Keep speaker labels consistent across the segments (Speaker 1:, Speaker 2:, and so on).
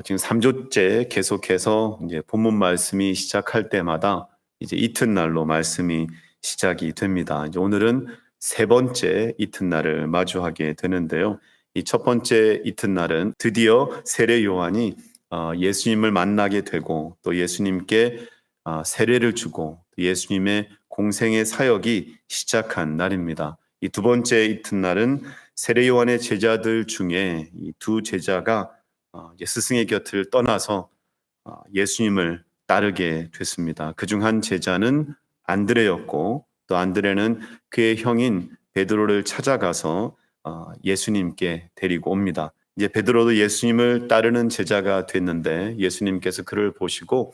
Speaker 1: 지금 3조째 계속해서 이제 본문 말씀이 시작할 때마다 이제 이튿날로 말씀이 시작이 됩니다. 이제 오늘은 세 번째 이튿날을 마주하게 되는데요. 이 첫 번째 이튿날은 드디어 세례 요한이 예수님을 만나게 되고 또 예수님께 세례를 주고 예수님의 공생의 사역이 시작한 날입니다. 이 두 번째 이튿날은 세례 요한의 제자들 중에 이 두 제자가 이제 스승의 곁을 떠나서 예수님을 따르게 됐습니다. 그중 한 제자는 안드레였고 또 안드레는 그의 형인 베드로를 찾아가서 예수님께 데리고 옵니다. 이제 베드로도 예수님을 따르는 제자가 됐는데 예수님께서 그를 보시고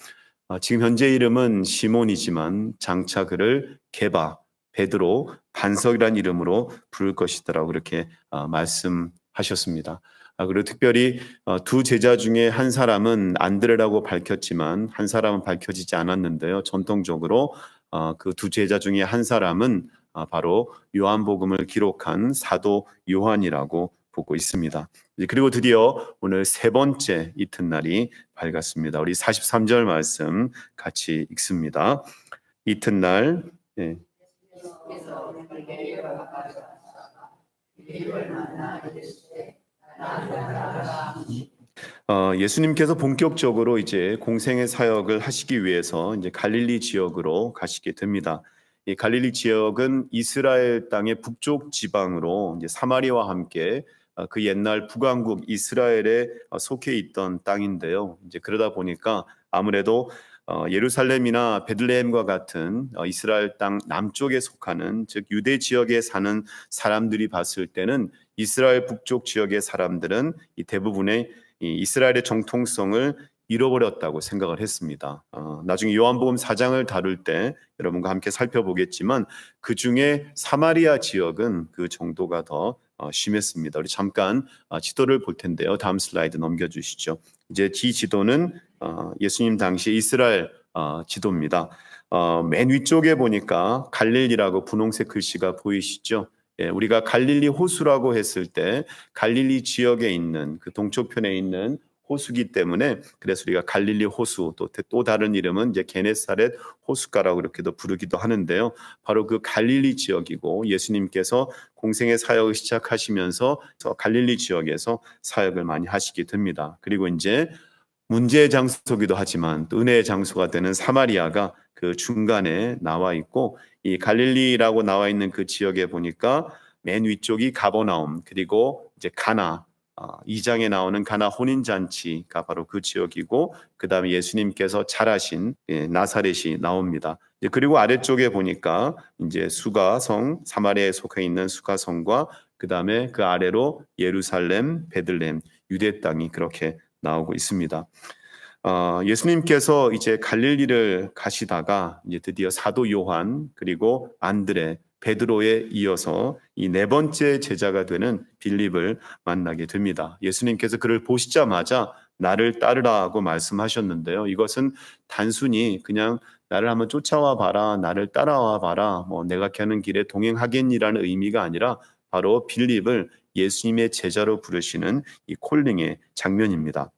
Speaker 1: 지금 현재 이름은 시몬이지만 장차 그를 게바, 베드로, 반석이라는 이름으로 부를 것이다라고 그렇게 말씀하셨습니다. 그리고 특별히 두 제자 중에 한 사람은 안드레라고 밝혔지만 한 사람은 밝혀지지 않았는데요. 전통적으로 그 두 제자 중에 한 사람은 바로 요한복음을 기록한 사도 요한이라고 보고 있습니다. 그리고 드디어 오늘 세 번째 이튿날이 밝았습니다. 우리 43절 말씀 같이 읽습니다. 이튿날 예수님께서 본격적으로 이제 공생의 사역을 하시기 위해서 이제 갈릴리 지역으로 가시게 됩니다. 이 갈릴리 지역은 이스라엘 땅의 북쪽 지방으로 이제 사마리아와 함께 그 옛날 북왕국 이스라엘에 속해 있던 땅인데요. 이제 그러다 보니까 아무래도 예루살렘이나 베들레헴과 같은 이스라엘 땅 남쪽에 속하는 즉 유대 지역에 사는 사람들이 봤을 때는 이스라엘 북쪽 지역의 사람들은 이 대부분의 이 이스라엘의 정통성을 잃어버렸다고 생각을 했습니다. 나중에 요한복음 4장을 다룰 때 여러분과 함께 살펴보겠지만 그 중에 사마리아 지역은 그 정도가 더 심했습니다. 우리 잠깐 지도를 볼 텐데요. 다음 슬라이드 넘겨주시죠. 이제 이 지도는 예수님 당시 이스라엘 지도입니다. 맨 위쪽에 보니까 갈릴리라고 분홍색 글씨가 보이시죠? 예, 우리가 갈릴리 호수라고 했을 때 갈릴리 지역에 있는 그 동쪽편에 있는 호수기 때문에 그래서 우리가 갈릴리 호수 또 다른 이름은 이제 게네사렛 호숫가라고 그렇게도 부르기도 하는데요. 바로 그 갈릴리 지역이고 예수님께서 공생의 사역을 시작하시면서 갈릴리 지역에서 사역을 많이 하시게 됩니다. 그리고 이제 문제의 장소기도 하지만 또 은혜의 장소가 되는 사마리아가 그 중간에 나와 있고 이 갈릴리라고 나와 있는 그 지역에 보니까 맨 위쪽이 가버나움 그리고 이제 가나 2장에 나오는 가나 혼인잔치가 바로 그 지역이고 그 다음에 예수님께서 자라신 나사렛이 나옵니다. 그리고 아래쪽에 보니까 이제 수가성 사마리아에 속해 있는 수가성과 그 다음에 그 아래로 예루살렘, 베들레헴, 유대 땅이 그렇게 나오고 있습니다. 예수님께서 이제 갈릴리를 가시다가 이제 드디어 사도 요한 그리고 안드레, 베드로에 이어서 이 네 번째 제자가 되는 빌립을 만나게 됩니다. 예수님께서 그를 보시자마자 나를 따르라고 말씀하셨는데요. 이것은 단순히 그냥 나를 한번 쫓아와 봐라, 나를 따라와 봐라, 뭐 내가 가는 길에 동행하겠니라는 의미가 아니라 바로 빌립을 예수님의 제자로 부르시는 이 콜링의 장면입니다.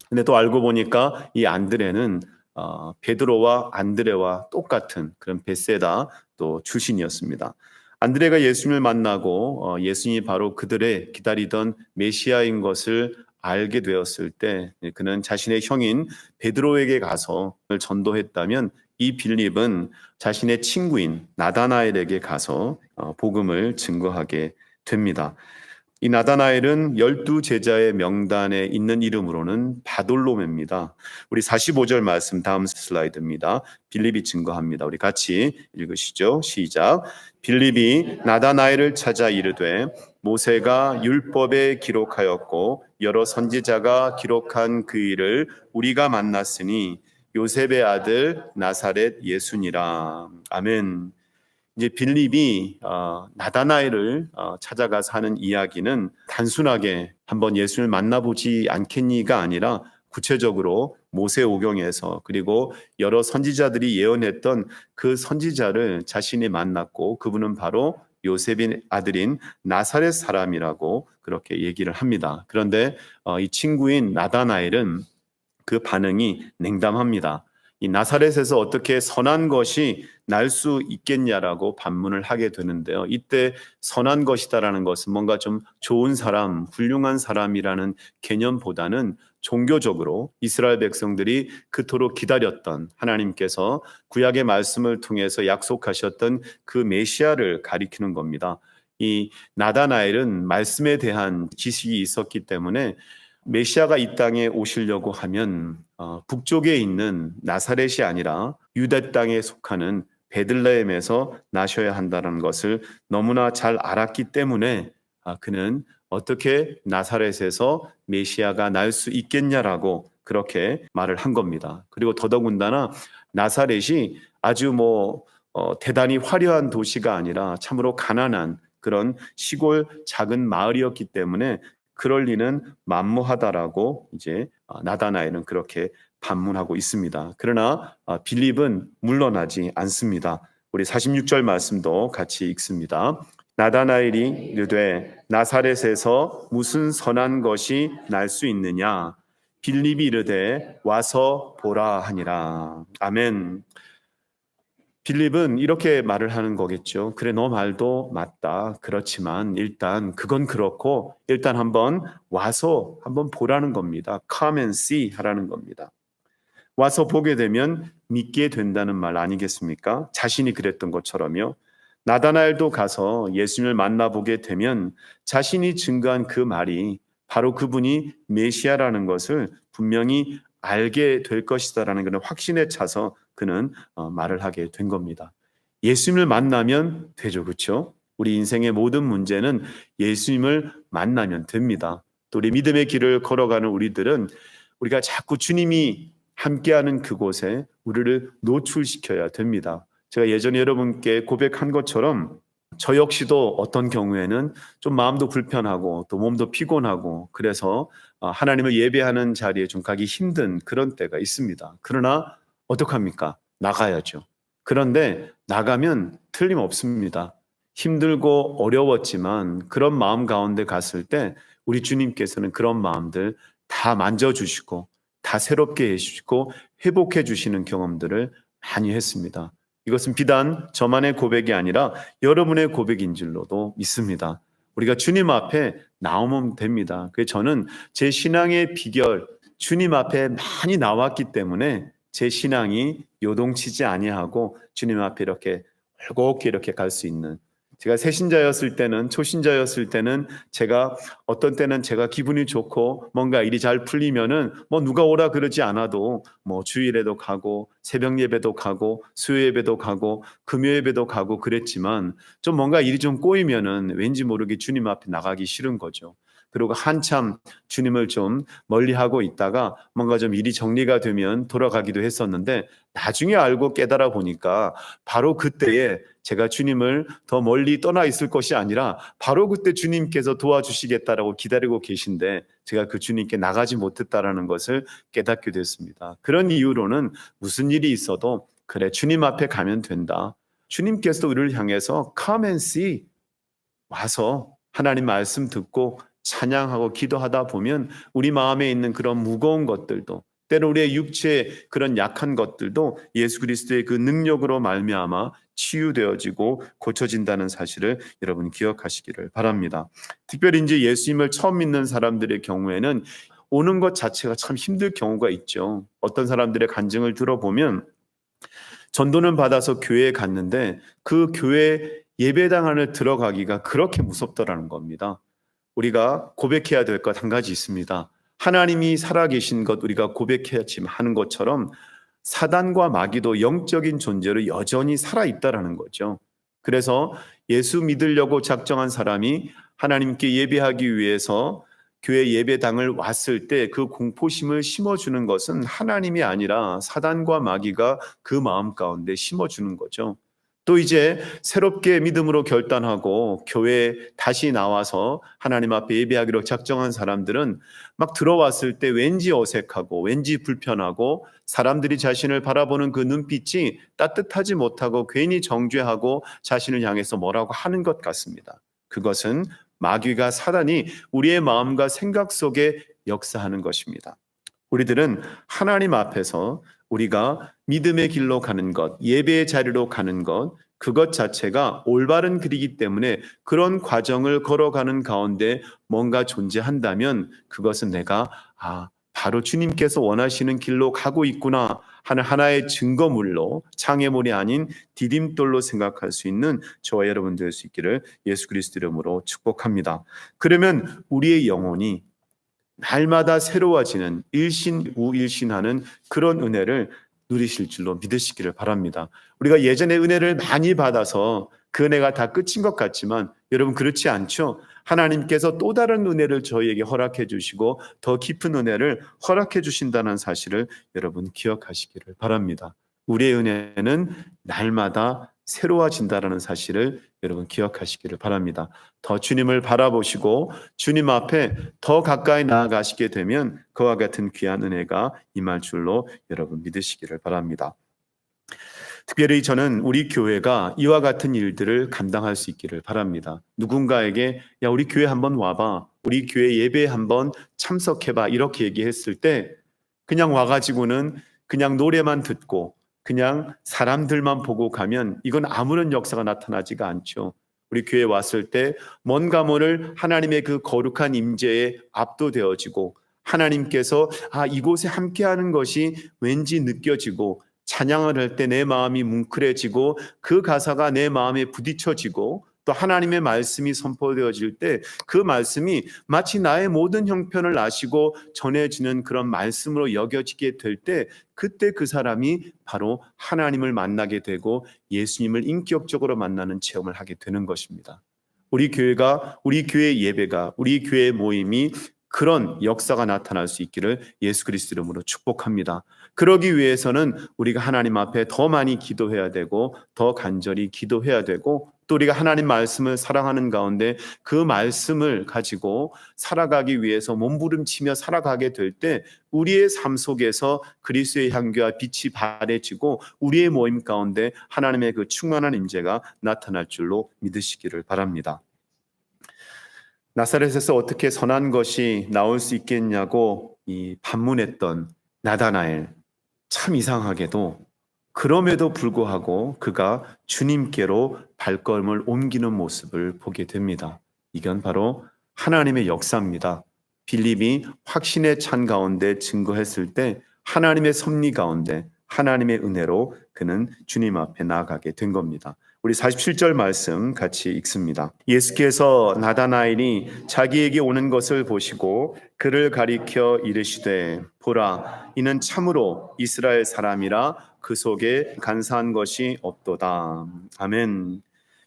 Speaker 1: 근데 또 알고 보니까 이 안드레는 베드로와 안드레와 똑같은 그런 베세다 또 출신이었습니다. 안드레가 예수님을 만나고 예수님이 바로 그들의 기다리던 메시아인 것을 알게 되었을 때 그는 자신의 형인 베드로에게 가서 전도했다면 이 빌립은 자신의 친구인 나다나엘에게 가서 복음을 증거하게 됩니다. 이 나다나엘은 12제자의 명단에 있는 이름으로는 바돌로메입니다. 우리 45절 말씀 다음 슬라이드입니다. 빌립이 증거합니다. 우리 같이 읽으시죠. 시작. 빌립이 나다나엘을 찾아 이르되 모세가 율법에 기록하였고 여러 선지자가 기록한 그 일을 우리가 만났으니 요셉의 아들 나사렛 예수니라. 아멘. 이제 빌립이 나다나엘을 찾아가서 하는 이야기는 단순하게 한번 예수를 만나보지 않겠니가 아니라 구체적으로 모세오경에서 그리고 여러 선지자들이 예언했던 그 선지자를 자신이 만났고 그분은 바로 요셉의 아들인 나사렛 사람이라고 그렇게 얘기를 합니다. 그런데 이 친구인 나다나엘은 그 반응이 냉담합니다. 이 나사렛에서 어떻게 선한 것이 날 수 있겠냐라고 반문을 하게 되는데요. 이때 선한 것이다라는 것은 뭔가 좀 좋은 사람, 훌륭한 사람이라는 개념보다는 종교적으로 이스라엘 백성들이 그토록 기다렸던 하나님께서 구약의 말씀을 통해서 약속하셨던 그 메시아를 가리키는 겁니다. 이 나다나엘은 말씀에 대한 지식이 있었기 때문에 메시아가 이 땅에 오시려고 하면 북쪽에 있는 나사렛이 아니라 유대 땅에 속하는 베들레헴에서 나셔야 한다는 것을 너무나 잘 알았기 때문에 그는 어떻게 나사렛에서 메시아가 날 수 있겠냐라고 그렇게 말을 한 겁니다. 그리고 더더군다나 나사렛이 아주 대단히 화려한 도시가 아니라 참으로 가난한 그런 시골 작은 마을이었기 때문에 그럴 리는 만무하다라고 이제 나다나엘은 그렇게 반문하고 있습니다. 그러나 빌립은 물러나지 않습니다. 우리 46절 말씀도 같이 읽습니다. 나다나엘이 이르되 나사렛에서 무슨 선한 것이 날 수 있느냐? 빌립이 이르되 와서 보라 하니라. 아멘. 빌립은 이렇게 말을 하는 거겠죠. 그래, 너 말도 맞다. 그렇지만 일단 그건 그렇고 일단 한번 와서 한번 보라는 겁니다. Come and see 하라는 겁니다. 와서 보게 되면 믿게 된다는 말 아니겠습니까? 자신이 그랬던 것처럼요. 나다나엘도 가서 예수님을 만나보게 되면 자신이 증거한 그 말이 바로 그분이 메시아라는 것을 분명히 알게 될 것이다라는 그런 확신에 차서 그는 말을 하게 된 겁니다. 예수님을 만나면 되죠, 그렇죠? 우리 인생의 모든 문제는 예수님을 만나면 됩니다. 또 우리 믿음의 길을 걸어가는 우리들은 우리가 자꾸 주님이 함께하는 그곳에 우리를 노출시켜야 됩니다. 제가 예전에 여러분께 고백한 것처럼 저 역시도 어떤 경우에는 좀 마음도 불편하고 또 몸도 피곤하고 그래서 하나님을 예배하는 자리에 좀 가기 힘든 그런 때가 있습니다. 그러나 어떡합니까? 나가야죠. 그런데 나가면 틀림없습니다. 힘들고 어려웠지만 그런 마음 가운데 갔을 때 우리 주님께서는 그런 마음들 다 만져주시고 다 새롭게 해주시고 회복해 주시는 경험들을 많이 했습니다. 이것은 비단 저만의 고백이 아니라 여러분의 고백인 줄로도 믿습니다. 우리가 주님 앞에 나오면 됩니다. 그래서 저는 제 신앙의 비결, 주님 앞에 많이 나왔기 때문에 제 신앙이 요동치지 아니하고 주님 앞에 이렇게 올곧게 이렇게 갈 수 있는, 제가 새신자였을 때는, 초신자였을 때는 제가 어떤 때는 제가 기분이 좋고 뭔가 일이 잘 풀리면은 누가 오라 그러지 않아도 주일에도 가고 새벽 예배도 가고 수요 예배도 가고 금요 예배도 가고 그랬지만 좀 뭔가 일이 좀 꼬이면은 왠지 모르게 주님 앞에 나가기 싫은 거죠. 그리고 한참 주님을 좀 멀리하고 있다가 뭔가 좀 일이 정리가 되면 돌아가기도 했었는데 나중에 알고 깨달아 보니까 바로 그때에 제가 주님을 더 멀리 떠나 있을 것이 아니라 바로 그때 주님께서 도와주시겠다라고 기다리고 계신데 제가 그 주님께 나가지 못했다라는 것을 깨닫게 됐습니다. 그런 이유로는 무슨 일이 있어도 그래, 주님 앞에 가면 된다. 주님께서 우리를 향해서 come and see, 와서 하나님 말씀 듣고 찬양하고 기도하다 보면 우리 마음에 있는 그런 무거운 것들도, 때로 우리의 육체의 그런 약한 것들도 예수 그리스도의 그 능력으로 말미암아 치유되어지고 고쳐진다는 사실을 여러분 기억하시기를 바랍니다. 특별히 이제 예수님을 처음 믿는 사람들의 경우에는 오는 것 자체가 참 힘들 경우가 있죠. 어떤 사람들의 간증을 들어보면 전도는 받아서 교회에 갔는데 그 교회 예배당 안을 들어가기가 그렇게 무섭더라는 겁니다. 우리가 고백해야 될 것 한 가지 있습니다. 하나님이 살아계신 것 우리가 고백해야지 하는 것처럼 사단과 마귀도 영적인 존재로 여전히 살아있다라는 거죠. 그래서 예수 믿으려고 작정한 사람이 하나님께 예배하기 위해서 교회 예배당을 왔을 때 그 공포심을 심어주는 것은 하나님이 아니라 사단과 마귀가 그 마음 가운데 심어주는 거죠. 또 이제 새롭게 믿음으로 결단하고 교회에 다시 나와서 하나님 앞에 예배하기로 작정한 사람들은 막 들어왔을 때 왠지 어색하고 왠지 불편하고 사람들이 자신을 바라보는 그 눈빛이 따뜻하지 못하고 괜히 정죄하고 자신을 향해서 뭐라고 하는 것 같습니다. 그것은 마귀가 사단이 우리의 마음과 생각 속에 역사하는 것입니다. 우리들은 하나님 앞에서 우리가 믿음의 길로 가는 것, 예배의 자리로 가는 것, 그것 자체가 올바른 길이기 때문에 그런 과정을 걸어가는 가운데 뭔가 존재한다면 그것은 내가 바로 주님께서 원하시는 길로 가고 있구나 하는 하나의 증거물로, 장애물이 아닌 디딤돌로 생각할 수 있는 저와 여러분 될 수 있기를 예수 그리스도 이름으로 축복합니다. 그러면 우리의 영혼이 날마다 새로워지는 일신우일신하는 그런 은혜를 누리실 줄로 믿으시기를 바랍니다. 우리가 예전에 은혜를 많이 받아서 그 은혜가 다 끝인 것 같지만 여러분 그렇지 않죠? 하나님께서 또 다른 은혜를 저희에게 허락해 주시고 더 깊은 은혜를 허락해 주신다는 사실을 여러분 기억하시기를 바랍니다. 우리의 은혜는 날마다 새로워진다는 사실을 여러분 기억하시기를 바랍니다. 더 주님을 바라보시고 주님 앞에 더 가까이 나아가시게 되면 그와 같은 귀한 은혜가 임할 줄로 여러분 믿으시기를 바랍니다. 특별히 저는 우리 교회가 이와 같은 일들을 감당할 수 있기를 바랍니다. 누군가에게 야 우리 교회 한번 와봐, 우리 교회 예배에 한번 참석해봐 이렇게 얘기했을 때 그냥 와가지고는 그냥 노래만 듣고 그냥 사람들만 보고 가면 이건 아무런 역사가 나타나지가 않죠. 우리 교회에 왔을 때 뭔가 모를 하나님의 그 거룩한 임재에 압도되어지고 하나님께서 이곳에 함께하는 것이 왠지 느껴지고 찬양을 할 때 내 마음이 뭉클해지고 그 가사가 내 마음에 부딪혀지고 또 하나님의 말씀이 선포되어질 때 그 말씀이 마치 나의 모든 형편을 아시고 전해지는 그런 말씀으로 여겨지게 될 때 그때 그 사람이 바로 하나님을 만나게 되고 예수님을 인격적으로 만나는 체험을 하게 되는 것입니다. 우리 교회가, 우리 교회 예배가, 우리 교회 모임이 그런 역사가 나타날 수 있기를 예수 그리스도 이름으로 축복합니다. 그러기 위해서는 우리가 하나님 앞에 더 많이 기도해야 되고 더 간절히 기도해야 되고 또 우리가 하나님 말씀을 사랑하는 가운데 그 말씀을 가지고 살아가기 위해서 몸부림치며 살아가게 될 때 우리의 삶 속에서 그리스도의 향기와 빛이 바래지고 우리의 모임 가운데 하나님의 그 충만한 임재가 나타날 줄로 믿으시기를 바랍니다. 나사렛에서 어떻게 선한 것이 나올 수 있겠냐고 반문했던 나다나엘, 참 이상하게도 그럼에도 불구하고 그가 주님께로 발걸음을 옮기는 모습을 보게 됩니다. 이건 바로 하나님의 역사입니다. 빌립이 확신에 찬 가운데 증거했을 때 하나님의 섭리 가운데 하나님의 은혜로 그는 주님 앞에 나아가게 된 겁니다. 우리 47절 말씀 같이 읽습니다. 예수께서 나다나엘이 자기에게 오는 것을 보시고 그를 가리켜 이르시되 보라 이는 참으로 이스라엘 사람이라 그 속에 간사한 것이 없도다. 아멘.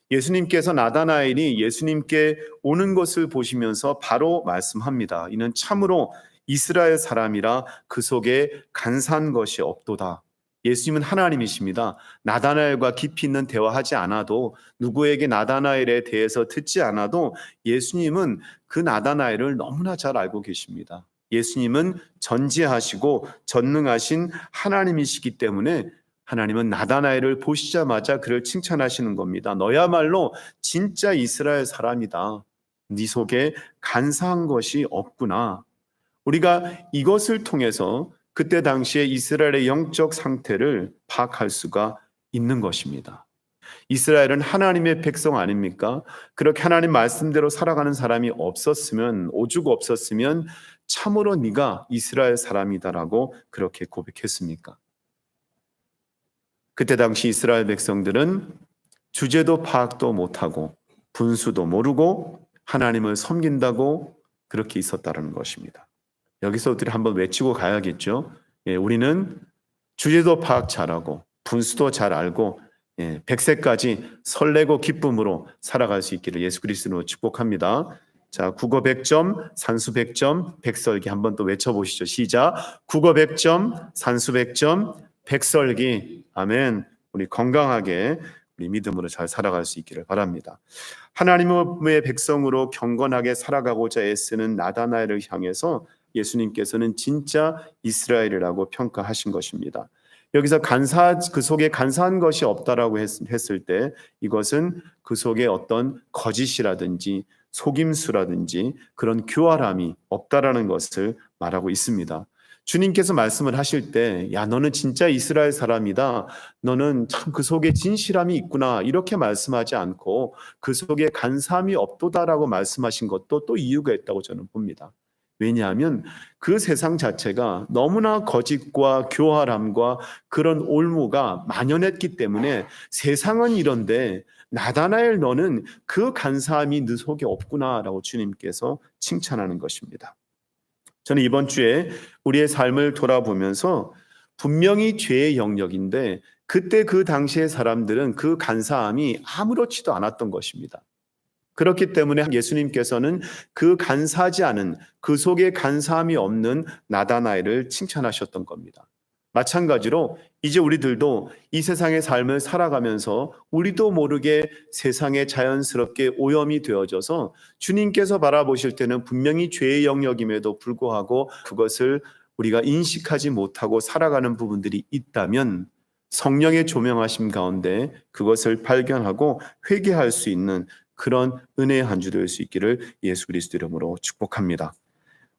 Speaker 1: 예수님께서 나다나엘이 예수님께 오는 것을 보시면서 바로 말씀합니다. 이는 참으로 이스라엘 사람이라 그 속에 간사한 것이 없도다. 예수님은 하나님이십니다. 나다나엘과 깊이 있는 대화하지 않아도 누구에게 나다나엘에 대해서 듣지 않아도 예수님은 그 나다나엘을 너무나 잘 알고 계십니다. 예수님은 전지하시고 전능하신 하나님이시기 때문에 하나님은 나다나엘을 보시자마자 그를 칭찬하시는 겁니다. 너야말로 진짜 이스라엘 사람이다. 네 속에 간사한 것이 없구나. 우리가 이것을 통해서 그때 당시에 이스라엘의 영적 상태를 파악할 수가 있는 것입니다. 이스라엘은 하나님의 백성 아닙니까? 그렇게 하나님 말씀대로 살아가는 사람이 없었으면, 오죽 없었으면 참으로 네가 이스라엘 사람이다라고 그렇게 고백했습니까? 그때 당시 이스라엘 백성들은 주제도 파악도 못하고 분수도 모르고 하나님을 섬긴다고 그렇게 있었다는 것입니다. 여기서 우리 한번 외치고 가야겠죠. 우리는 주제도 파악 잘하고 분수도 잘 알고 100세까지 설레고 기쁨으로 살아갈 수 있기를 예수 그리스도로 축복합니다. 자, 국어 100점, 산수 100점, 백설기 한번 또 외쳐보시죠. 시작. 국어 100점, 산수 100점, 백설기. 아멘. 우리 건강하게 우리 믿음으로 잘 살아갈 수 있기를 바랍니다. 하나님의 백성으로 경건하게 살아가고자 애쓰는 나다나엘을 향해서 예수님께서는 진짜 이스라엘이라고 평가하신 것입니다. 여기서 그 속에 간사한 것이 없다라고 했을 때 이것은 그 속에 어떤 거짓이라든지 속임수라든지 그런 교활함이 없다라는 것을 말하고 있습니다. 주님께서 말씀을 하실 때, 야, 너는 진짜 이스라엘 사람이다. 너는 참 그 속에 진실함이 있구나. 이렇게 말씀하지 않고 그 속에 간사함이 없도다라고 말씀하신 것도 또 이유가 있다고 저는 봅니다. 왜냐하면 그 세상 자체가 너무나 거짓과 교활함과 그런 올무가 만연했기 때문에 세상은 이런데 나다나엘 너는 그 간사함이 네 속에 없구나라고 주님께서 칭찬하는 것입니다. 저는 이번 주에 우리의 삶을 돌아보면서 분명히 죄의 영역인데 그때 그 당시의 사람들은 그 간사함이 아무렇지도 않았던 것입니다. 그렇기 때문에 예수님께서는 그 간사하지 않은 그 속에 간사함이 없는 나다나엘을 칭찬하셨던 겁니다. 마찬가지로 이제 우리들도 이 세상의 삶을 살아가면서 우리도 모르게 세상에 자연스럽게 오염이 되어져서 주님께서 바라보실 때는 분명히 죄의 영역임에도 불구하고 그것을 우리가 인식하지 못하고 살아가는 부분들이 있다면 성령의 조명하심 가운데 그것을 발견하고 회개할 수 있는 그런 은혜의 한 주 될 수 있기를 예수 그리스도 이름으로 축복합니다.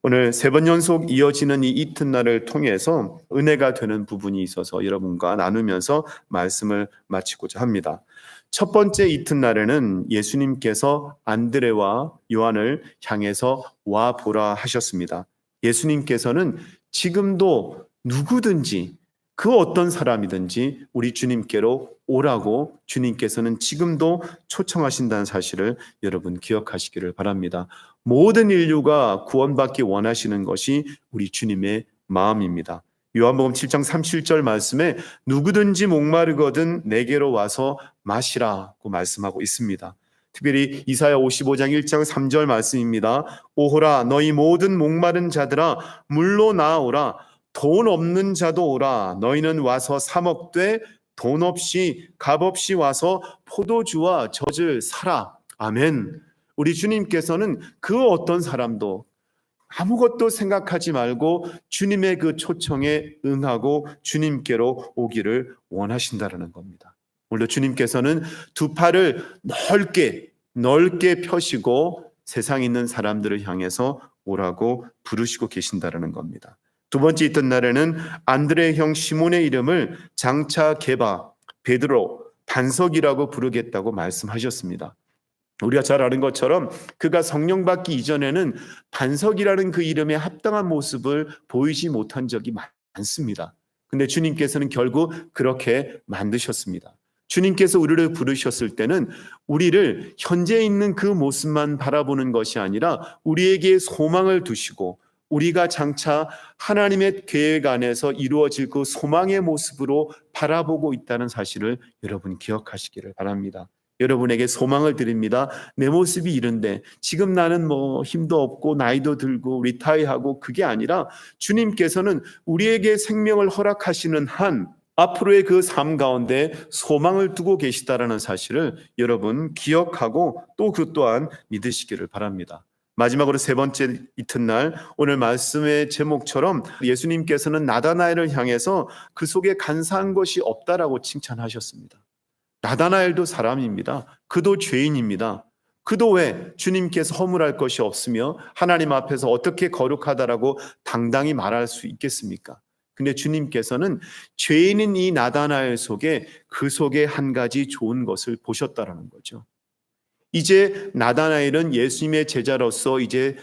Speaker 1: 오늘 3번 연속 이어지는 이 이튿날을 통해서 은혜가 되는 부분이 있어서 여러분과 나누면서 말씀을 마치고자 합니다. 첫 번째 이튿날에는 예수님께서 안드레와 요한을 향해서 와 보라 하셨습니다. 예수님께서는 지금도 누구든지 그 어떤 사람이든지 우리 주님께로 오라고 주님께서는 지금도 초청하신다는 사실을 여러분 기억하시기를 바랍니다. 모든 인류가 구원받기 원하시는 것이 우리 주님의 마음입니다. 요한복음 7장 37절 말씀에 누구든지 목마르거든 내게로 와서 마시라고 말씀하고 있습니다. 특별히 이사야 55장 1장 3절 말씀입니다. 오호라 너희 모든 목마른 자들아 물로 나아오라 돈 없는 자도 오라 너희는 와서 사 먹되 돈 없이 값 없이 와서 포도주와 젖을 사라. 아멘. 우리 주님께서는 그 어떤 사람도 아무것도 생각하지 말고 주님의 그 초청에 응하고 주님께로 오기를 원하신다라는 겁니다. 물론 주님께서는 두 팔을 넓게 펴시고 세상에 있는 사람들을 향해서 오라고 부르시고 계신다라는 겁니다. 두 번째 이튿날에는 안드레의 형 시몬의 이름을 장차 게바, 베드로, 반석이라고 부르겠다고 말씀하셨습니다. 우리가 잘 아는 것처럼 그가 성령 받기 이전에는 반석이라는 그 이름에 합당한 모습을 보이지 못한 적이 많습니다. 근데 주님께서는 결국 그렇게 만드셨습니다. 주님께서 우리를 부르셨을 때는 우리를 현재 있는 그 모습만 바라보는 것이 아니라 우리에게 소망을 두시고 우리가 장차 하나님의 계획 안에서 이루어질 그 소망의 모습으로 바라보고 있다는 사실을 여러분 기억하시기를 바랍니다. 여러분에게 소망을 드립니다. 내 모습이 이런데 지금 나는 힘도 없고 나이도 들고 리타이어하고 그게 아니라 주님께서는 우리에게 생명을 허락하시는 한 앞으로의 그 삶 가운데 소망을 두고 계시다라는 사실을 여러분 기억하고 또 그 또한 믿으시기를 바랍니다. 마지막으로 세 번째 이튿날 오늘 말씀의 제목처럼 예수님께서는 나다나엘을 향해서 그 속에 간사한 것이 없다라고 칭찬하셨습니다. 나다나엘도 사람입니다. 그도 죄인입니다. 그도 왜 주님께서 허물할 것이 없으며 하나님 앞에서 어떻게 거룩하다라고 당당히 말할 수 있겠습니까? 근데 주님께서는 죄인인 이 나다나엘 속에 그 속에 한 가지 좋은 것을 보셨다라는 거죠. 이제 나다나엘은 예수님의 제자로서 이제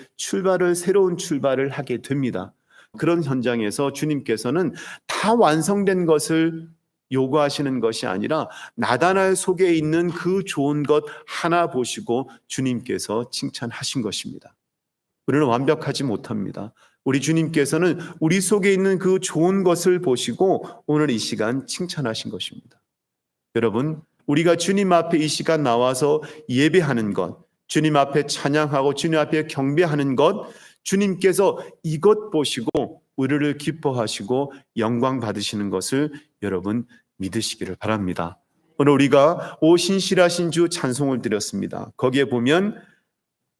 Speaker 1: 새로운 출발을 하게 됩니다. 그런 현장에서 주님께서는 다 완성된 것을 요구하시는 것이 아니라 나다나엘 속에 있는 그 좋은 것 하나 보시고 주님께서 칭찬하신 것입니다. 우리는 완벽하지 못합니다. 우리 주님께서는 우리 속에 있는 그 좋은 것을 보시고 오늘 이 시간 칭찬하신 것입니다. 여러분, 우리가 주님 앞에 이 시간 나와서 예배하는 것, 주님 앞에 찬양하고 주님 앞에 경배하는 것, 주님께서 이것 보시고 우리를 기뻐하시고 영광 받으시는 것을 여러분 믿으시기를 바랍니다. 오늘 우리가 오 신실하신 주 찬송을 드렸습니다. 거기에 보면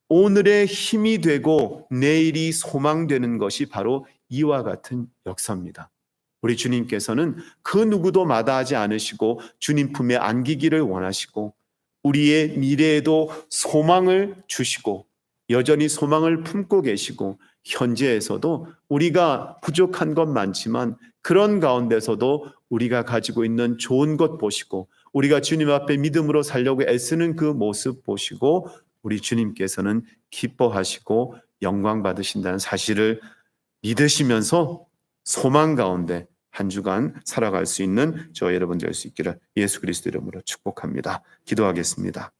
Speaker 1: 오늘의 힘이 되고 내일이 소망되는 것이 바로 이와 같은 역사입니다. 우리 주님께서는 그 누구도 마다하지 않으시고 주님 품에 안기기를 원하시고 우리의 미래에도 소망을 주시고 여전히 소망을 품고 계시고 현재에서도 우리가 부족한 것 많지만 그런 가운데서도 우리가 가지고 있는 좋은 것 보시고 우리가 주님 앞에 믿음으로 살려고 애쓰는 그 모습 보시고 우리 주님께서는 기뻐하시고 영광 받으신다는 사실을 믿으시면서 소망 가운데 한 주간 살아갈 수 있는 저와 여러분 될 수 있기를 예수 그리스도 이름으로 축복합니다. 기도하겠습니다.